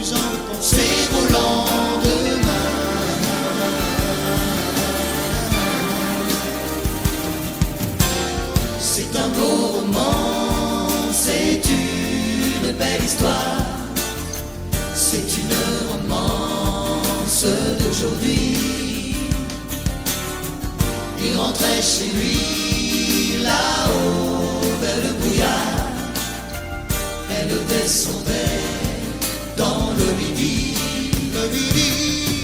faisant repenser au lendemain. C'est un beau roman, c'est une belle histoire, c'est une romance d'aujourd'hui. Il rentrait chez lui là-haut vers le brouillard. Elle descendait dans le midi. Le midi,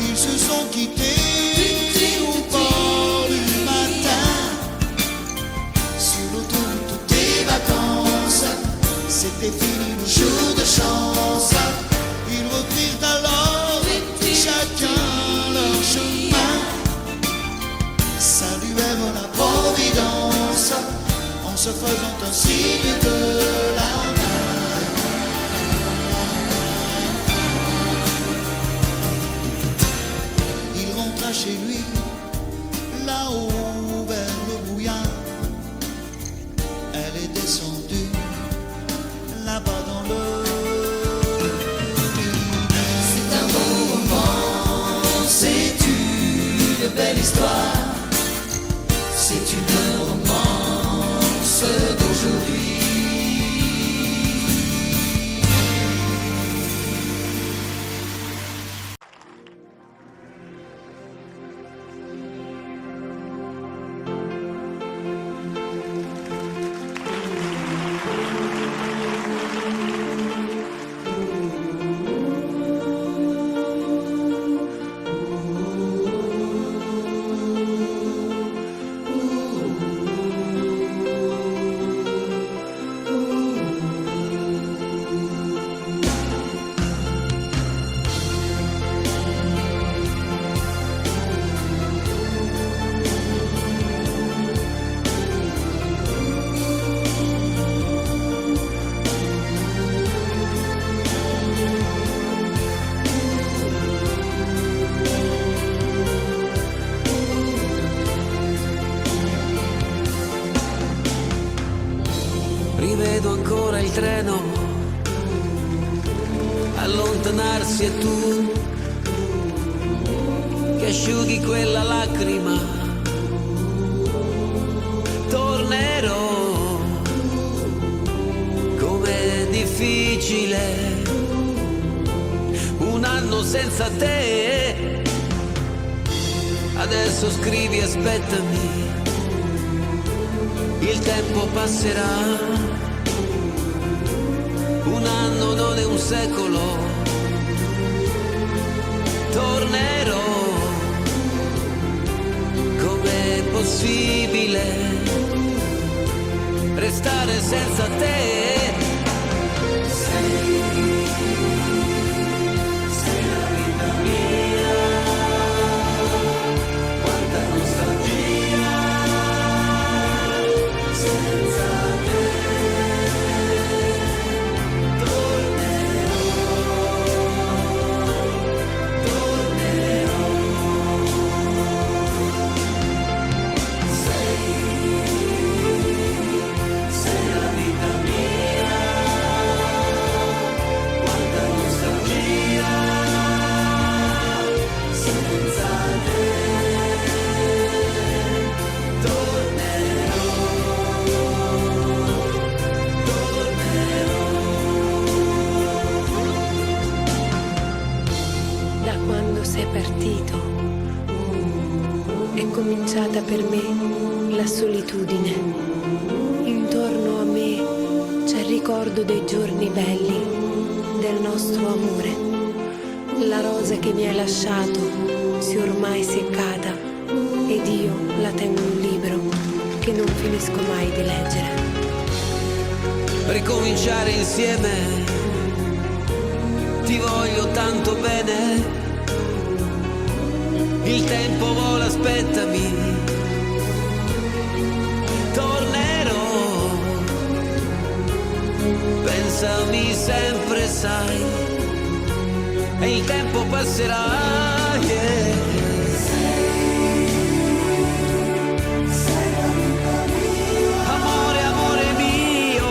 ils se sont quittés au bord du matin. Sur l'autoroute des vacances, c'était fini le jour de chance. Ils reprirent alors chacun leur chemin, saluèrent la providence en se faisant un signe de la main. Il rentra chez lui, là-haut vers le brouillard. Elle est descendue, là-bas dans le... C'est un beau roman, c'est une belle histoire, c'est une romance d'aujourd'hui. Rivedo ancora il treno allontanarsi e tu che asciughi quella lacrima. Tornerò, com'è difficile un anno senza te. Adesso scrivi, aspettami, il tempo passerà. Un anno non è un secolo. Tornerò, com'è possibile restare senza te? Sei la vita mia, quanta nostalgia senza te. Partito, è cominciata per me la solitudine. Intorno a me c'è il ricordo dei giorni belli, del nostro amore. La rosa che mi hai lasciato si è ormai seccata ed io la tengo in un libro che non finisco mai di leggere. Ricominciare insieme, ti voglio tanto bene. Il tempo vola, aspettami, tornerò, pensami sempre, sai, e il tempo passerà, yeah. Sei la vita mia, amore, amore mio,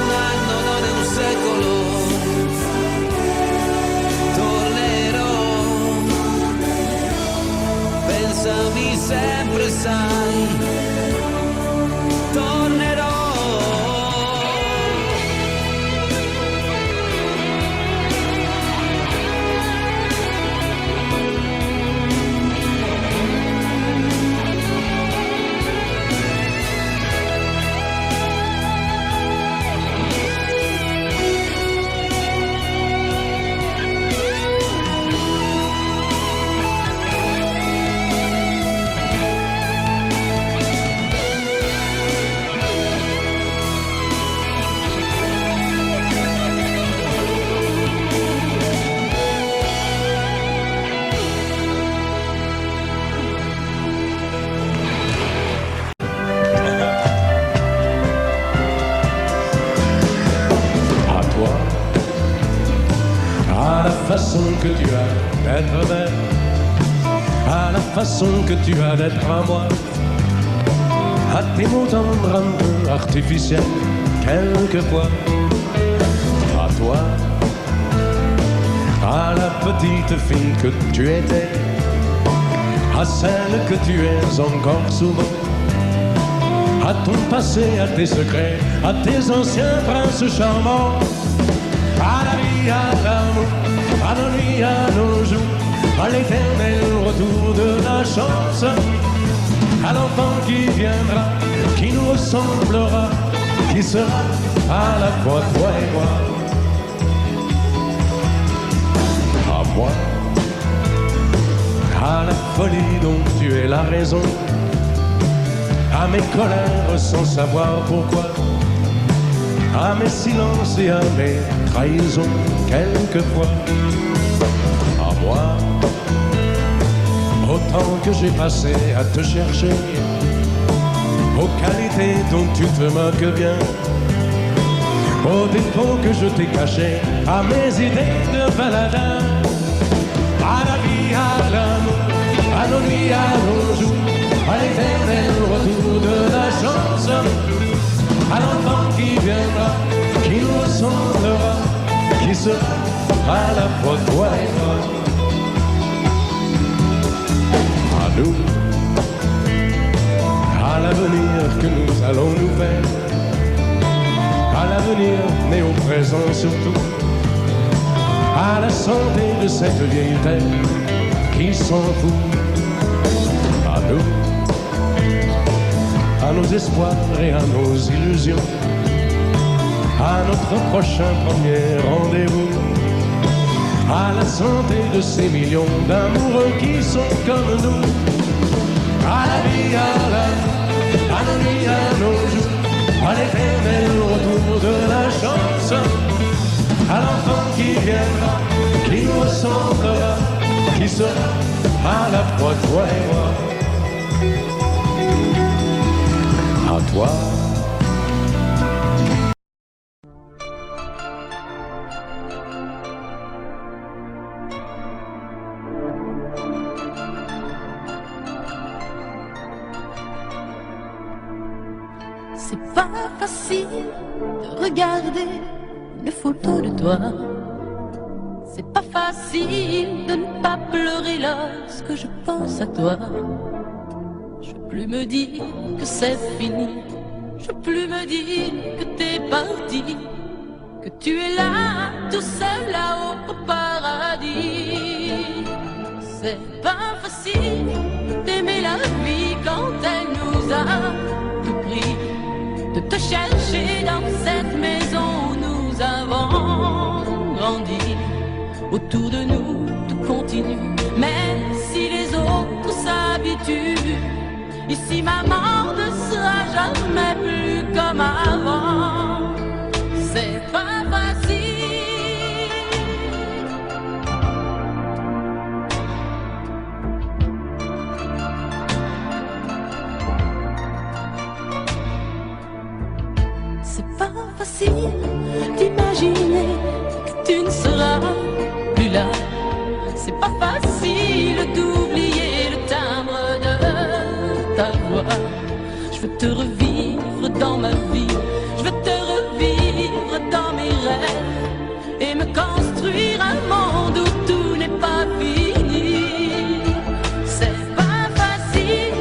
un anno non è un secolo. façon que tu as d'être belle, à la façon que tu as d'être à moi, à tes mots tendres un peu artificiels, quelquefois, à toi, à la petite fille que tu étais, à celle que tu es encore souvent, à ton passé, à tes secrets, à tes anciens princes charmants, à la vie, à l'amour, à nos nuits, à nos jours, à l'éternel retour de la chance, à l'enfant qui viendra, qui nous ressemblera, qui sera à la fois toi et moi. À moi, à la folie dont tu es la raison, à mes colères sans savoir pourquoi, à mes silences et à mes trahisons quelquefois. À moi, au temps que j'ai passé à te chercher, aux qualités dont tu te moques bien, aux défauts que je t'ai cachés, à mes idées de baladin, à la vie, à l'amour, à nos nuits, à nos jours, à l'éternel retour de la chance, à l'enfant qui viendra, qui nous ressemblera, qui sera à la fois toi et moi. À nous, à l'avenir que nous allons nous faire, à l'avenir mais au présent surtout, à la santé de cette vieille terre qui s'en fout. À nous, à nos espoirs et à nos illusions, à notre prochain premier rendez-vous, à la santé de ces millions d'amoureux qui sont comme nous, à la vie, à l'amour, à nos nuits, à nos jours, à l'éternel retour de la chance, à l'enfant qui viendra, qui nous ressemblera, qui sera à la fois toi et moi. À toi. C'est pas facile de regarder une photo de toi. C'est pas facile de ne pas pleurer lorsque je pense à toi. Je veux plus me dire que c'est fini. Je veux plus me dire que t'es parti, que tu es là, tout seul là-haut au paradis. C'est pas facile d'aimer la vie quand elle nous a tout pris, de te chercher dans cette maison où nous avons grandi. Autour de nous, tout continue, même si les autres s'habituent. Ici, maman ne sera jamais plus comme avant. C'est pas facile. C'est pas facile d'imaginer que tu ne seras plus là. C'est pas facile d'oublier le timbre de ta voix. Je veux te revivre dans ma vie, je veux te revivre dans mes rêves et me construire un monde où tout n'est pas fini. C'est pas facile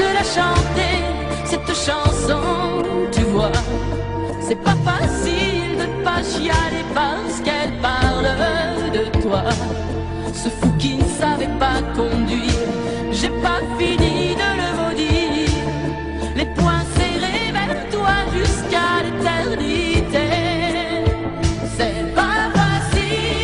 de la chanter, cette chanson, tu vois. C'est pas facile de ne pas chialer parce qu'elle parle de toi. Ce fou qui ne savait pas conduire, j'ai pas fini de le maudire. Les poings serrés vers toi jusqu'à l'éternité. C'est pas facile.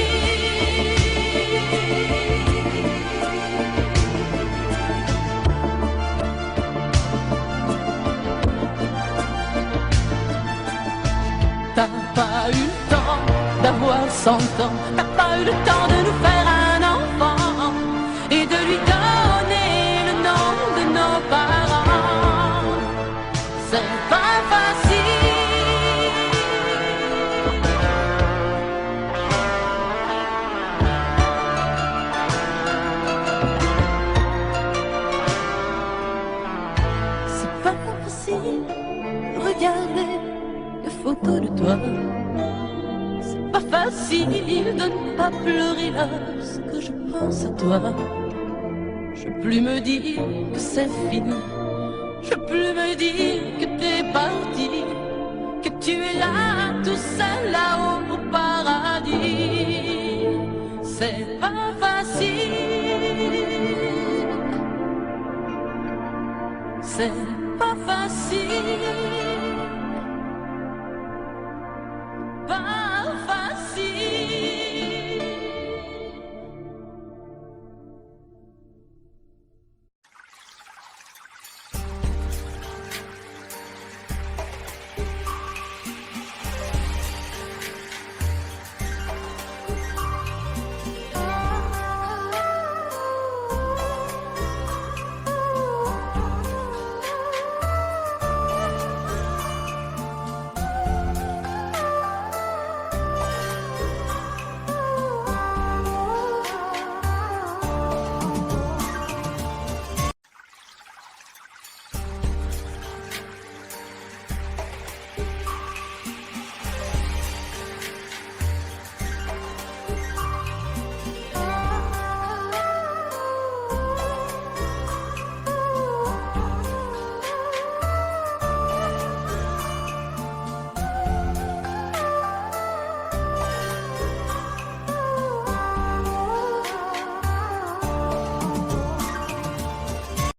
T'as pas eu le temps d'avoir 100 ans, t'as pas eu le temps de nous faire un enfant et de lui donner le nom de nos parents. C'est pas facile. facile de ne pas pleurer lorsque je pense à toi. Je peux plus me dire que c'est fini. Je peux plus me dire que t'es parti, que tu es là, tout seul là-haut au paradis. C'est pas facile. C'est